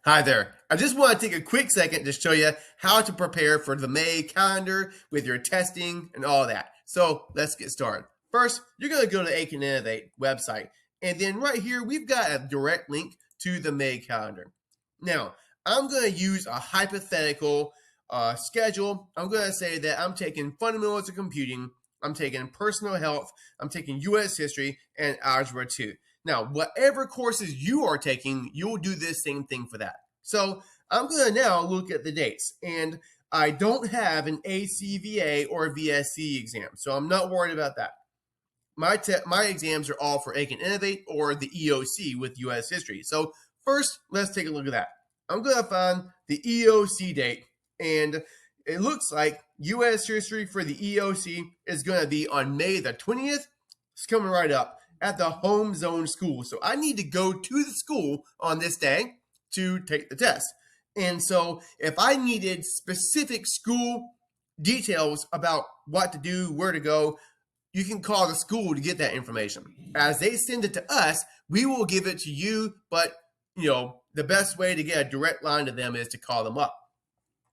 Hi there. I just want to take a quick second to show you how to prepare for the May calendar with your testing and all that. So let's get started. First, you're going to go to the Aiken Innovate website. And then right here, we've got a direct link to the May calendar. Now, I'm going to use a hypothetical schedule. I'm going to say that I'm taking fundamentals of computing, I'm taking personal health, I'm taking U.S. history, and algebra 2. Now, whatever courses you are taking, you'll do this same thing for that. So I'm going to now look at the dates, and I don't have an ACVA or VSC exam, so I'm not worried about that. My exams are all for Aiken Innovate or the EOC with U.S. history. So first, let's take a look at that. I'm going to find the EOC date, and it looks like U.S. history for the EOC is going to be on May the 20th. It's coming right up at the home zone school. So I need to go to the school on this day to take the test. And so if I needed specific school details about what to do, where to go, you can call the school to get that information. As they send it to us, we will give it to you, but the best way to get a direct line to them is to call them up.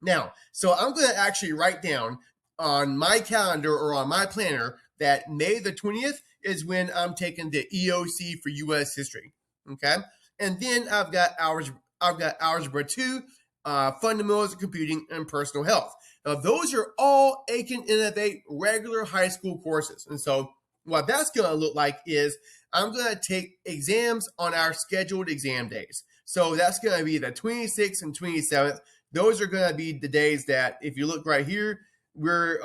Now, so I'm going to actually write down on my calendar or on my planner that May the 20th is when I'm taking the EOC for U.S. history. Okay, and then I've got algebra 2, fundamentals of computing, and personal health. Now, those are all Aiken Innovate regular high school courses. And so what that's going to look like is I'm going to take exams on our scheduled exam days. So that's going to be the 26th and 27th. Those are going to be the days that, if you look right here, we're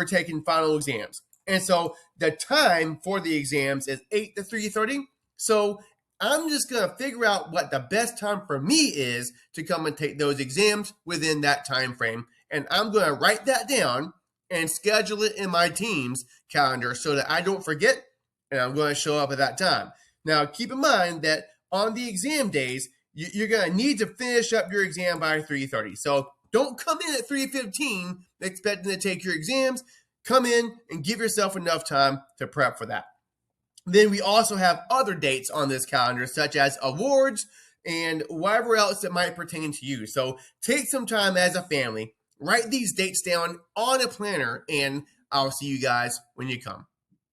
taking final exams. And so the time for the exams is 8 to 3:30. So I'm just going to figure out what the best time for me is to come and take those exams within that time frame. And I'm going to write that down and schedule it in my team's calendar so that I don't forget, and I'm going to show up at that time. Now, keep in mind that on the exam days, you're going to need to finish up your exam by 3:30. So don't come in at 3:15 expecting to take your exams. Come in and give yourself enough time to prep for that. Then we also have other dates on this calendar, such as awards and whatever else that might pertain to you. So take some time as a family, write these dates down on a planner, and I'll see you guys when you come.